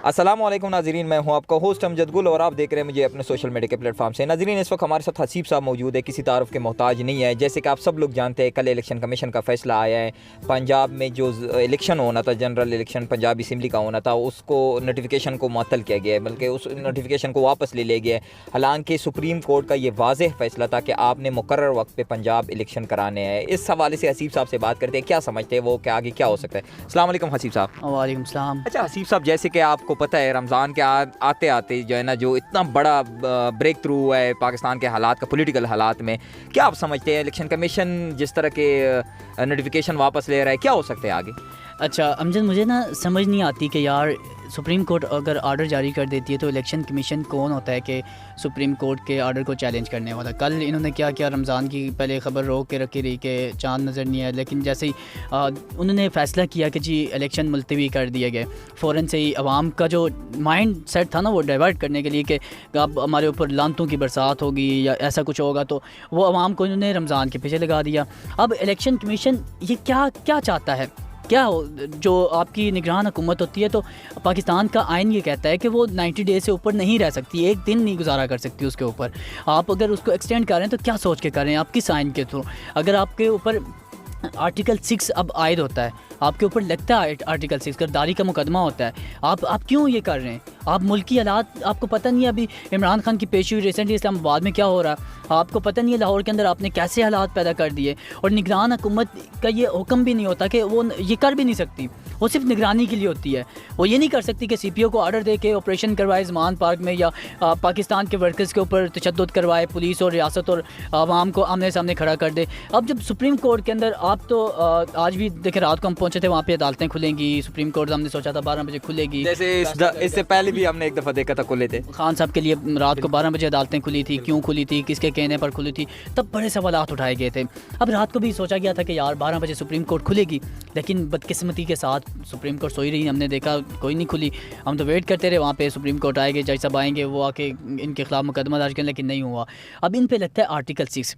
अस्सलाम वालेकुम नाज़रीन, मैं हूं आपका होस्ट अमजद गुल और आप देख रहे हैं मुझे अपने सोशल मीडिया के प्लेटफॉर्म से। नाज़रीन, इस वक्त हमारे साथ हसीब साहब मौजूद है, किसी तारुफ के मोहताज नहीं है। जैसे कि आप सब लोग जानते हैं, कल इलेक्शन कमीशन का फ़ैसला आया है। पंजाब में जो इलेक्शन होना था, जनरल इलेक्शन पंजाब असम्बली का होना था, उसको नोटिफिकेशन को मुअत्तल किया गया है, बल्कि उस नोटिफिकेशन को वापस ले लिया गया है। हालांकि सुप्रीम कोर्ट का ये वाज़ेह फ़ैसला था कि आपने मुकर्रर वक्त पर पंजाब इलेक्शन कराने हैं। इस हवाले से हसीब साहब से बात करते हैं, क्या समझते हैं वो, क्या आगे क्या हो सकता है। अस्सलाम वालेकुम हसीब साहब। वालेकुम सलाम। अच्छा हसीब साहब, जैसे कि आपको पता है रमज़ान के आते आते जो है ना, जो इतना बड़ा ब्रेक थ्रू हुआ है पाकिस्तान के हालात का, पॉलिटिकल हालात में, क्या आप समझते हैं इलेक्शन कमीशन जिस तरह के नोटिफिकेशन वापस ले रहा है, क्या हो सकता है आगे? अच्छा अमजद, मुझे ना समझ नहीं आती कि यार सुप्रीम कोर्ट अगर आर्डर जारी कर देती है तो इलेक्शन कमीशन कौन होता है कि सुप्रीम कोर्ट के आर्डर को चैलेंज करने वाला। कल इन्होंने क्या किया, रमज़ान की पहले ख़बर रोक के रखी रही कि चांद नज़र नहीं है, लेकिन जैसे ही उन्होंने फ़ैसला किया कि जी इलेक्शन मुलतवी कर दिए गए, फ़ौरन से ही आवाम का जो माइंड सेट था ना वो डाइवर्ट करने के लिए कि अब हमारे ऊपर लानतों की बरसात होगी या ऐसा कुछ होगा, तो वो आवाम को इन्होंने रमज़ान के पीछे लगा दिया। अब इलेक्शन कमीशन ये क्या क्या चाहता है, क्या हो, जो आपकी निगरान हुकूमत होती है तो पाकिस्तान का आइन ये कहता है कि वो 90 डेज से ऊपर नहीं रह सकती, एक दिन नहीं गुजारा कर सकती उसके ऊपर। आप अगर उसको एक्सटेंड करें तो क्या सोच के करें, आप किस आइन के थ्रू? अगर आपके ऊपर आर्टिकल 6 अब आयद होता है, आपके ऊपर लगता है आर्टिकल 6 गिरदारी का मुकदमा होता है, आप क्यों ये कर रहे हैं? आप मुल्की हालात आपको पता नहीं है, अभी इमरान खान की पेशी हुई रिसेंटली इस्लामाबाद में, क्या हो रहा है आपको पता नहीं है। लाहौर के अंदर आपने कैसे हालात पैदा कर दिए, और निगरान हुकूमत का ये हुक्म भी नहीं होता कि वो ये कर भी नहीं सकती, वो सिर्फ निगरानी के लिए होती है। वो ये नहीं कर सकती कि CPO को आर्डर दे के ऑपरेशन करवाए ज़मान पार्क में, या पाकिस्तान के वर्कर्स के ऊपर तशद्दुद करवाए, पुलिस और रियासत और आवाम को आमने सामने खड़ा कर दे। अब जब सुप्रीम कोर्ट के अंदर आप तो आज भी देखें, रात को हम पहुँचे थे, वहाँ पे अदालतें खुलेंगी, सुप्रीम कोर्ट हमने सोचा था 12 बजे खुलेगी, जैसे इससे पहले भी हमने एक दफ़ा देखा था खुले थे। खान साहब के लिए रात को 12 बजे अदालतें खुली थी, क्यों खुली थी, किसके कहने पर खुली थी, तब बड़े सवालात उठाए गए थे। अब रात को भी सोचा गया था कि यार 12 बजे सुप्रीम कोर्ट खुलेगी, लेकिन बदकिस्मती के साथ सुप्रीम कोर्ट सोई रही, हमने देखा कोई नहीं खुली। हम तो वेट करते रहे, वहाँ पे सुप्रीम कोर्ट आएंगे, जज साहब आएंगे, वो आके इनके खिलाफ मुकदमा दर्ज करें, लेकिन नहीं हुआ। अब इन पे लगता है आर्टिकल 6,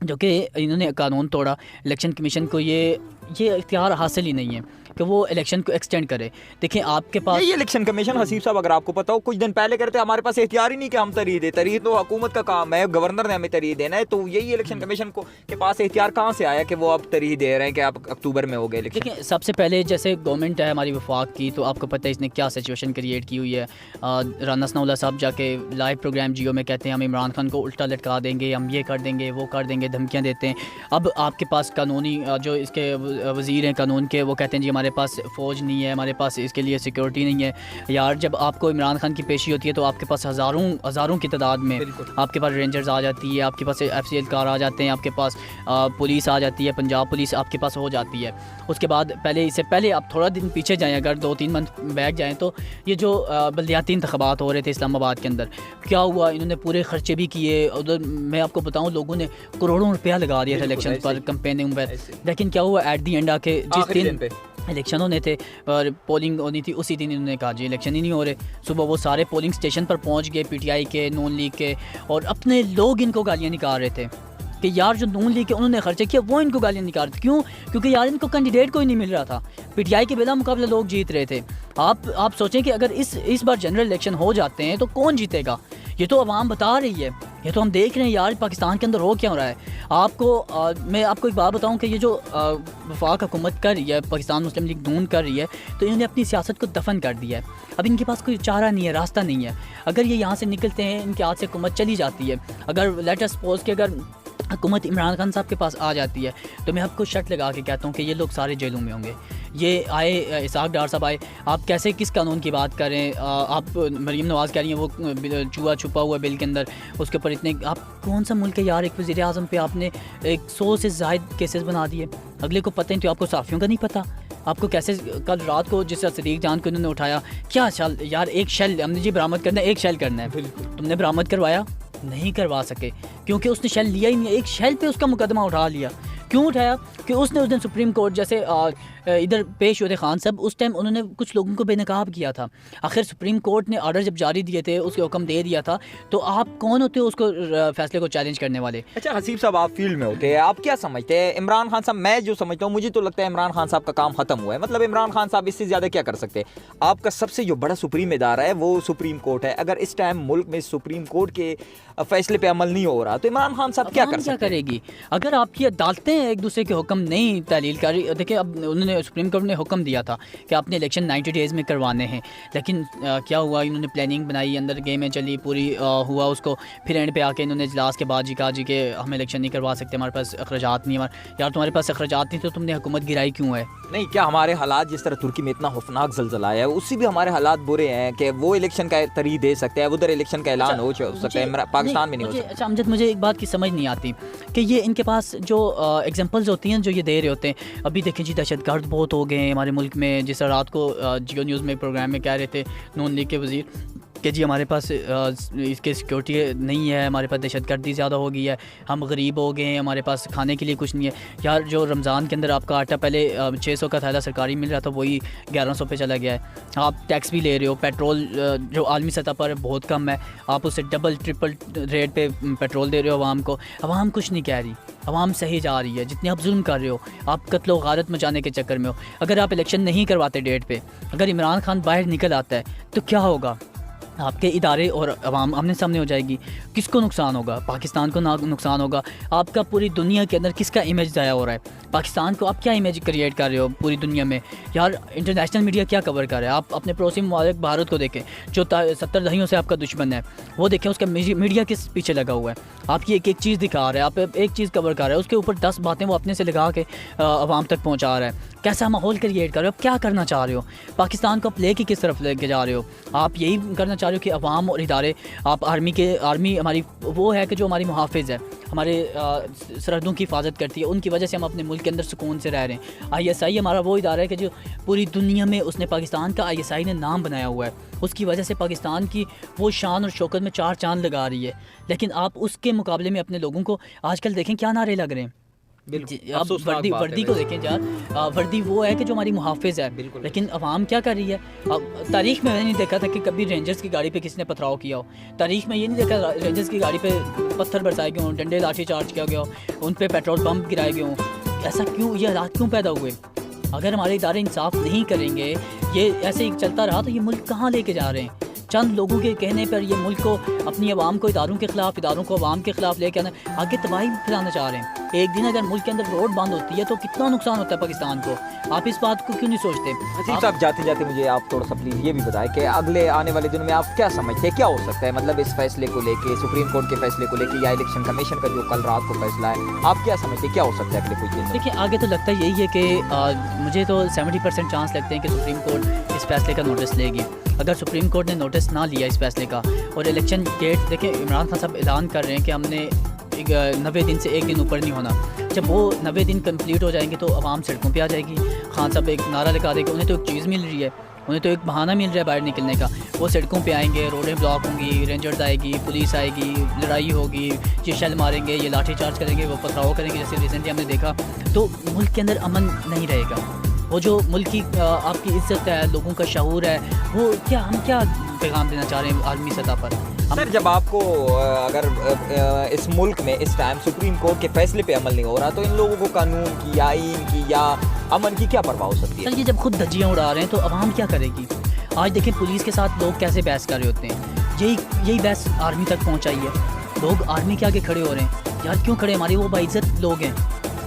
जो कि इन्होंने कानून तोड़ा। इलेक्शन कमीशन को ये इख्तियार हासिल ही नहीं है कि वो इलेक्शन को एक्सटेंड करे। देखें आपके पास ये इलेक्शन कमीशन हसीब साहब, अगर आपको पता हो, कुछ दिन पहले करते हमारे पास इख्तियार ही नहीं कि हम तरीह दें। तरीह तो हुकूमत का काम है, गवर्नर ने हमें तरीह देना है, तो यही इलेक्शन कमीशन को के पास इख्तियार कहाँ से आया कि वो अब तरीह दे रहे हैं कि आप अक्टूबर में हो गए इलेक्शन? देखिए, सबसे पहले जैसे गवर्नमेंट है हमारी वफाक की, तो आपको पता है इसने क्या सिचुएशन क्रिएट की हुई है। राना सनाउल्लाह साहब जाके लाइव प्रोग्राम जियो में कहते हैं हम इमरान खान को उल्टा लटका देंगे, हम ये कर देंगे, वो कर देंगे, धमकियाँ देते हैं। अब आपके पास कानूनी जो इसके वज़ीर हैं कानून के, वो कहते हैं जी हमारे पास फ़ौज नहीं है, हमारे पास इसके लिए सिक्योरिटी नहीं है। यार जब आपको इमरान खान की पेशी होती है तो आपके पास हज़ारों की तादाद में आपके पास रेंजर्स आ जाती है, आपके पास FCL कार आ जाते हैं, आपके पास पुलिस आ जाती है, पंजाब पुलिस आपके पास हो जाती है। उसके बाद इससे पहले आप थोड़ा दिन पीछे जाएँ, अगर 2-3 मंथ बैक जाएँ, तो ये जो बल्दियाती इंतख़ाबात हो रहे थे इस्लामाबाद के अंदर, क्या हुआ, इन्होंने पूरे ख़र्चे भी किए। उधर मैं आपको बताऊँ, लोगों ने करोड़ों रुपया लगा दिया था इलेक्शन पर, कंपेनिंग पर, लेकिन क्या हुआ, एट दी एंड आके जिस दिन इलेक्शन होने थे और पोलिंग होनी थी, उसी दिन इन्होंने कहा जी इलेक्शन ही नहीं हो रहे। सुबह वो सारे पोलिंग स्टेशन पर पहुंच गए, PTI के, नून लीग के, और अपने लोग इनको गालियां निकाल रहे थे कि यार जो नून लीग के उन्होंने खर्चे किया वो इनको गालियां निकाल रहे थे। क्यों? क्योंकि यार इनको कैंडिडेट कोई नहीं मिल रहा था, PTI के बिला मुकाबला लोग जीत रहे थे। आप सोचें कि अगर इस बार जनरल इलेक्शन हो जाते हैं तो कौन जीतेगा? ये तो अवाम बता रही है, ये तो हम देख रहे हैं यार पाकिस्तान के अंदर हो क्या हो रहा है। मैं आपको एक बात बताऊं कि ये जो वफाक हुकूमत कर रही है, पाकिस्तान मुस्लिम लीग नून कर रही है, तो इन्होंने अपनी सियासत को दफन कर दिया है। अब इनके पास कोई चारा नहीं है, रास्ता नहीं है। अगर ये यहाँ से निकलते हैं, इनके हाथ से हुकूमत चली जाती है, अगर लेट अस सपोज कि अगर हुकूमत इमरान खान साहब के पास आ जाती है, तो मैं आपको शर्त लगा के कहता हूँ कि ये लोग सारे जेलों में होंगे। ये आए, इसाक डार साहब आए, आप कैसे किस कानून की बात करें? आप मरीम नवाज़ कह रही हैं वो चूहा छुपा हुआ बिल के अंदर, उसके ऊपर इतने, आप कौन सा मुल्क है यार, एक वज़ीर आज़म पे आपने 100 से ज़ायद केसेस बना दिए, अगले को पता नहीं, तो आपको साफ़ियों का नहीं पता? आपको कैसे कल रात को जिस सदीक जान को इन्होंने उठाया, क्या शल यार, एक शेल हमने जी बरामद करना है, एक शेल करना है, तुमने बरामद करवाया नहीं करवा सके, क्योंकि उसने शेल लिया ही नहीं, एक शेल पे उसका मुकदमा उठा लिया, क्यों उठाया कि उसने उस दिन सुप्रीम कोर्ट जैसे इधर पेश हुए थे खान साहब, उस टाइम उन्होंने कुछ लोगों को बेनकाब किया था। आखिर सुप्रीम कोर्ट ने ऑर्डर जब जारी दिए थे, उसके हुक्म दे दिया था, तो आप कौन होते हो उसको फैसले को चैलेंज करने वाले? अच्छा हसीब साहब, आप फील्ड में होते हैं, आप क्या समझते हैं इमरान खान साहब? मैं जो समझता हूँ, मुझे तो लगता है इमरान खान साहब का काम खत्म हुआ है। मतलब इमरान खान साहब इससे ज़्यादा क्या कर सकते हैं? आपका सबसे जो बड़ा सुप्रीम इदारा है वो सुप्रीम कोर्ट है। अगर इस टाइम मुल्क में सुप्रीम कोर्ट के फैसले पे अमल नहीं हो रहा तो इमरान खान साहब क्या कर सकते हैं? करेगी अगर आपकी अदालतें एक दूसरे के हुक्म नहीं तहलील कर रही? देखिए, अब उन्होंने सुप्रीम कोर्ट ने हुक्म दिया था कि आपने इलेक्शन 90 डेज़ में करवाने हैं, लेकिन क्या हुआ, इन्होंने प्लानिंग बनाई, अंदर गेमें चली, पूरी हुआ उसको, फिर एंड पे आके इन्होंने इजलास के बाद जी कहा जी कि हम इलेक्शन नहीं करवा सकते, हमारे पास अखराजात नहीं। यार तुम्हारे पास अखराजात नहीं तो तुमने हुकूमत गिराई क्यों है? नहीं, क्या हमारे हालात जिस तरह तुर्की में इतना खौफनाक ज़लज़ला आया है, उससे भी हमारे हालात बुरे हैं कि वो इलेक्शन का तरी दे सकते हैं, उधर इलेक्शन का ऐलान हो सकता है, पाकिस्तान में नहीं हो सकता। अच्छा अमजद, मुझे एक बात की समझ नहीं आती कि ये इनके पास जो एग्जांपल्स होती हैं जो ये दे रहे होते हैं, अभी देखें जी दहशतगर्द बहुत हो गए हैं हमारे मुल्क में। जिस रात को जियो न्यूज़ में प्रोग्राम में कह रहे थे नून लीग के वज़ीर कि जी हमारे पास इसके सिक्योरिटी नहीं है, हमारे पास दहशतगर्दी ज़्यादा हो गई है, हम गरीब हो गए हैं, हमारे पास खाने के लिए कुछ नहीं है। यार जो रमज़ान के अंदर आपका आटा पहले 600 का थैला सरकारी मिल रहा था, वही 1100 पे चला गया है। आप टैक्स भी ले रहे हो, पेट्रोल जो आलमी सतह पर बहुत कम है, आप उससे डबल ट्रिपल रेट पे पेट्रोल दे रहे हो आवाम को। आवाम कुछ नहीं कह रही, आवाम सही जा रही है। जितने आप जुल्म कर रहे हो, आप कत्ल व गारत मचाने के चक्कर में हो। अगर आप इलेक्शन नहीं करवाते डेट पे, अगर इमरान खान बाहर निकल आता है तो क्या होगा? आपके इदारे और अवाम आमने सामने हो जाएगी। किसको नुकसान होगा? पाकिस्तान को नुकसान होगा। आपका पूरी दुनिया के अंदर किसका इमेज ज़ाया हो रहा है? पाकिस्तान को आप क्या इमेज क्रिएट कर रहे हो पूरी दुनिया में? यार इंटरनेशनल मीडिया क्या कवर कर रहा है? आप अपने पड़ोसी ममालिक भारत को देखें जो 70 दहाइयों से आपका दुश्मन है, वो देखें उसका मीडिया किस पीछे लगा हुआ है। आपकी एक एक चीज़ दिखा रहा है, आप एक चीज़ कवर कर रहे हैं, उसके ऊपर 10 बातें वो अपने से लगा के आवाम तक पहुँचा रहा है। कैसा माहौल क्रिएट कर रहे हो? आप क्या करना चाह रहे हो? पाकिस्तान को आप लेके किस तरफ लेके जा रहे हो? आप यही करना चाह रहे हो कि अवाम और इदारे, आप आर्मी हमारी वो है कि जो हमारी मुहाफ़िज़ है, हमारे सरहदों की हिफाजत करती है, उनकी वजह से हम अपने मुल्क के अंदर सुकून से रह रहे हैं। ISI हमारा वो इदारा है कि जो पूरी दुनिया में उसने पाकिस्तान का ISI ने नाम बनाया हुआ है, उसकी वजह से पाकिस्तान की वो शान और शौकत में 4 चांद लगा रही है। लेकिन आप उसके मुकाबले में अपने लोगों को आजकल देखें क्या नारे लग रहे हैं। आप वर्दी को देखें यार, वर्दी वो है कि जो हमारी मुहाफ़िज़ है, लेकिन अवाम क्या कर रही है? तारीख़ में मैंने नहीं देखा था कि कभी रेंजर्स की गाड़ी पे किसी ने पथराव किया हो। तारीख़ में ये नहीं देखा रेंजर्स की गाड़ी पे पत्थर बरसाए गए हों, डंडे लाठी चार्ज किया गया हो, उन पे पेट्रोल पंप गिराए गए हों। ऐसा क्यों? ये हालात क्यों पैदा हुए? अगर हमारे इदारे इंसाफ नहीं करेंगे, ये ऐसे ही चलता रहा, तो ये मुल्क कहाँ लेके जा रहे हैं? चंद लोगों के कहने पर ये मुल्क को, अपनी आवाम को इदारों के ख़िलाफ़, इदारों को आवाम के ख़िलाफ़ लेके आना, आगे तबाही फैलाना चाह रहे हैं। एक दिन अगर मुल्क के अंदर रोड बंद होती है तो कितना नुकसान होता है पाकिस्तान को। आप इस बात को क्यों नहीं सोचते? साहब जाते जाते मुझे आप थोड़ा सा प्लीज़ ये भी बताएं कि अगले आने वाले दिनों में आप क्या समझते हैं क्या हो सकता है? मतलब इस फैसले को लेके, सुप्रीम कोर्ट के फैसले को लेके, या इलेक्शन कमीशन का जो कल रात को फैसला है, आप क्या समझते हैं क्या हो सकता है अगले कुछ दिन में? देखिए, आगे तो लगता यही है कि मुझे तो 70% चांस लगते हैं कि सुप्रीम कोर्ट इस फैसले का नोटिस लेगी। अगर सुप्रीम कोर्ट ने नोटिस ना लिया इस फैसले का और इलेक्शन डेट, देखिए इमरान खान साहब ऐलान कर रहे हैं कि हमने 90 दिन से एक दिन ऊपर नहीं होना। जब वो 90 दिन कंप्लीट हो जाएंगे तो आवाम सड़कों पे आ जाएगी। खान साहब एक नारा लगा देंगे, उन्हें तो एक चीज़ मिल रही है, उन्हें तो एक बहाना मिल रहा है बाहर निकलने का। वो सड़कों पे आएंगे, रोडें ब्लॉक होंगी, रेंजर्स आएगी, पुलिस आएगी, लड़ाई होगी, ये शेल मारेंगे, ये लाठी चार्ज करेंगे, वो पथराव करेंगे, जैसे रिसेंटली हमने देखा। तो मुल्क के अंदर अमन नहीं रहेगा। वो जो मुल्क की आपकी इज्जत है, लोगों का शऊर है, वो हम क्या पैगाम देना चाह रहे हैं आलमी सतह पर? सर, जब आपको अगर इस मुल्क में इस टाइम सुप्रीम कोर्ट के फैसले पे अमल नहीं हो रहा तो इन लोगों को कानून की या आईन की या अमन की क्या परवाह हो सकती है? सर, ये जब खुद धज्जियाँ उड़ा रहे हैं तो आवाम क्या करेगी? आज देखें पुलिस के साथ लोग कैसे बहस कर रहे होते हैं। यही बहस आर्मी तक पहुँचाई है। लोग आर्मी के आगे खड़े हो रहे हैं। यार क्यों खड़े? हमारे वो बाइज्जत लोग हैं,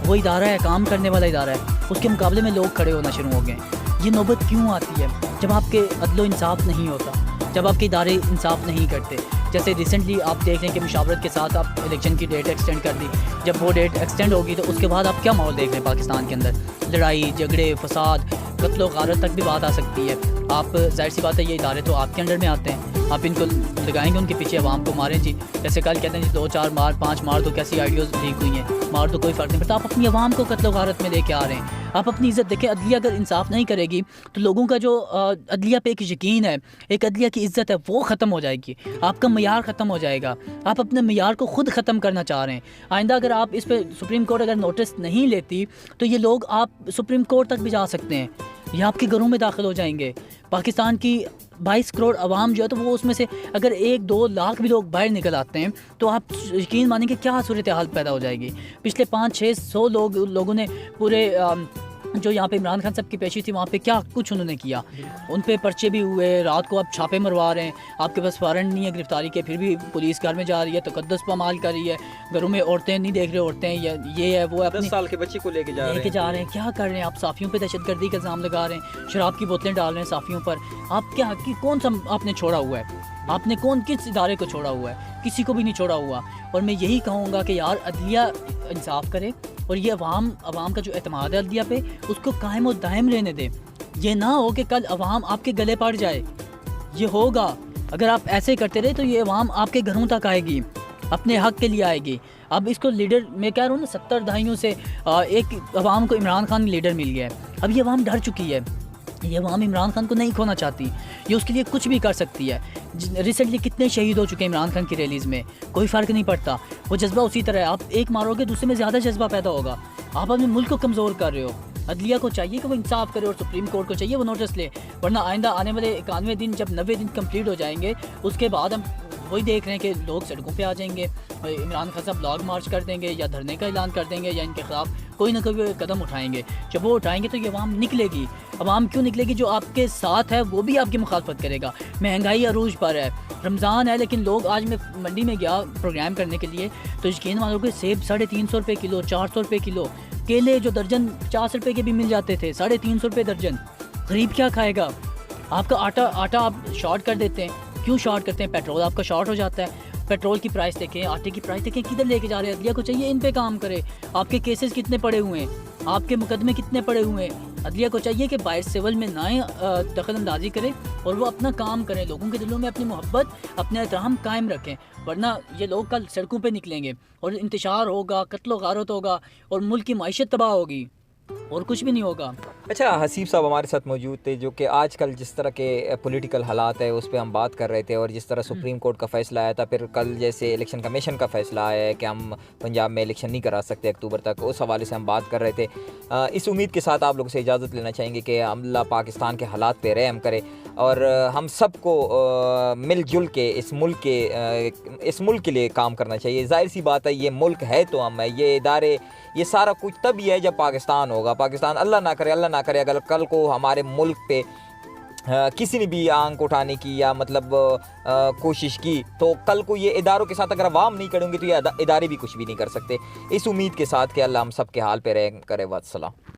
वो इदारा है, काम करने वाला इदारा है, उसके मुकाबले में लोग खड़े होना शुरू हो गए। ये नौबत क्यों आती है? जब आपके अदलो इंसाफ नहीं होता, जब आपके इदारे इंसाफ नहीं करते। जैसे रिसेंटली आप देख रहे हैं कि मुशावरत के साथ आप इलेक्शन की डेट एक्सटेंड कर दी। जब वो डेट एक्सटेंड होगी तो उसके बाद आप क्या माहौल देख रहे हैं पाकिस्तान के अंदर? लड़ाई झगड़े, फसाद, कत्ल गारत तक भी बात आ सकती है। आप जाहिर सी बात है ये इदारे तो आपके अंडर में आते हैं, आप इनको लगाएंगे उनके पीछे, अवाम को मारें जी। जैसे कल कहते हैं जी 2-4 मार 5 मार दो, कैसी आइडियोज़ लीक हुई हैं, मार दो कोई फ़र्क नहीं पड़ता। आप अपनी आवाम को कत्ल गारत में लेके आ रहे हैं। आप अपनी इज़्ज़त देखें, अदलिया अगर इंसाफ नहीं करेगी तो लोगों का जो अदलिया पे एक यकीन है, एक अदलिया की इज़्ज़त है, वो ख़त्म हो जाएगी। आपका मयार ख़त्म हो जाएगा। आप अपने मयार को ख़ुद ख़त्म करना चाह रहे हैं। आइंदा अगर आप इस पर सुप्रीम कोर्ट अगर नोटिस नहीं लेती तो ये लोग आप सुप्रीम कोर्ट तक भी जा सकते हैं, ये आपके घरों में दाखिल हो जाएंगे। पाकिस्तान की 22 करोड़ आवाम जो है, तो वो उसमें से अगर 1-2 लाख भी लोग बाहर निकल आते हैं तो आप यकीन मानेंगे क्या सूरत हाल पैदा हो जाएगी। पिछले 500-600 लोगों ने पूरे जो यहाँ पे इमरान खान साहब की पेशी थी वहाँ पे क्या कुछ उन्होंने किया, उन पे पर्चे भी हुए, रात को आप छापे मरवा रहे हैं, आपके पास वारंट नहीं है गिरफ्तारी के, फिर भी पुलिस घर में जा रही है, तकद्दुस पामाल कर रही है, घरों में औरतें नहीं देख रहे, औरतें ये है वो है, 10 साल के बच्चे को लेके जा रहे हैं। क्या कर रहे हैं आप? साफ़ियों पे दहशतगर्दी का इल्ज़ाम लगा रहे हैं, शराब की बोतलें डाल रहे हैं साफ़ियों पर। आप क्या कौन सा आपने छोड़ा हुआ है? आपने किस इदारे को छोड़ा हुआ है? किसी को भी नहीं छोड़ा हुआ। और मैं यही कहूँगा कि यार अदलिया इंसाफ करे और ये अवाम का जो एतमाद है अदलिया पे, उसको कायम और दायम रहने दे। ये ना हो कि कल अवाम आपके गले पड़ जाए। ये होगा अगर आप ऐसे करते रहे तो ये अवाम आपके घरों तक आएगी, अपने हक़ के लिए आएगी। अब इसको लीडर, मैं कह रहा हूँ ना, 70 दहाइयों से एक अवाम को इमरान खान लीडर मिल गया है। अब ये अवाम डर चुकी है, ये अवाम इमरान खान को नहीं खोना चाहती, ये उसके लिए कुछ भी कर सकती है। रिसेंटली कितने शहीद हो चुके हैं इमरान खान की रैलीज़ में, कोई फ़र्क नहीं पड़ता। वो जज्बा उसी तरह है, आप एक मारोगे दूसरे में ज़्यादा जज्बा पैदा होगा। आप अपने मुल्क को कमज़ोर कर रहे हो। अदलिया को चाहिए कि वो इंसाफ करे और सुप्रीम कोर्ट को चाहिए वो नोटिस ले, वरना आइंदा आने वाले 91 दिन, जब 90 दिन कंप्लीट हो जाएंगे, उसके बाद हम वही देख रहे हैं कि लोग सड़कों पे आ जाएंगे, इमरान खान साहब ब्लॉग मार्च कर देंगे या धरने का ऐलान कर देंगे या इनके ख़िलाफ़ कोई ना कोई कदम उठाएंगे। जब वो उठाएंगे तो ये अवाम निकलेगी। अवाम क्यों निकलेगी? जो आपके साथ है वो भी आपकी मुखालफत करेगा। महंगाई अरूज पर है, रमज़ान है, लेकिन लोग, आज मैं मंडी में गया प्रोग्राम करने के लिए, तो यकीन मानो कि सेब 350 रुपये किलो, 400 रुपये किलो, केले जो दर्जन 50 रुपये के भी मिल जाते थे 350 रुपये दर्जन। गरीब क्या खाएगा? आपका आटा आप शॉर्ट कर देते हैं। क्यों शॉर्ट करते हैं? पेट्रोल आपका शॉर्ट हो जाता है। पेट्रोल की प्राइस देखें, आटे की प्राइस देखें, किधर लेके जा रहे हैं? अदलिया को चाहिए इन पे काम करे। आपके केसेस कितने पड़े हुए हैं, आपके मुकदमे कितने पड़े हुए हैं? अदलिया को चाहिए कि बाहर सिविल में ना दखल अंदाजी करे और वो अपना काम करें, लोगों के दिलों में अपनी मोहब्बत, अपने एहतराम कायम रखें। वरना ये लोग कल सड़कों पे निकलेंगे और इंतशार होगा, कत्ल गारत होगा और मुल्क की माइशत तबाह होगी और कुछ भी नहीं होगा। अच्छा, हसीब साहब हमारे साथ मौजूद थे, जो कि आजकल जिस तरह के पॉलिटिकल हालात है उस पर हम बात कर रहे थे, और जिस तरह सुप्रीम कोर्ट का फ़ैसला आया था, फिर कल जैसे इलेक्शन कमीशन का फ़ैसला आया है कि हम पंजाब में इलेक्शन नहीं करा सकते अक्टूबर तक, उस हवाले से हम बात कर रहे थे। इस उम्मीद के साथ आप लोगों से इजाज़त लेना चाहेंगे कि अल्लाह पाकिस्तान के हालात पे रहम करे और हम सबको मिलजुल के इस मुल्क के लिए काम करना चाहिए। जाहिर सी बात है, ये मुल्क है तो हम है, ये इदारे, ये सारा कुछ तभी है जब पाकिस्तान होगा। पाकिस्तान अल्लाह ना करे अगर कल को हमारे मुल्क पे किसी ने भी आंख उठाने की या मतलब कोशिश की, तो कल को ये इदारों के साथ अगर अवाम नहीं करेंगे तो ये इदारे भी कुछ भी नहीं कर सकते। इस उम्मीद के साथ कि अल्लाह हम सब के हाल पे रह करे। वस्सलाम।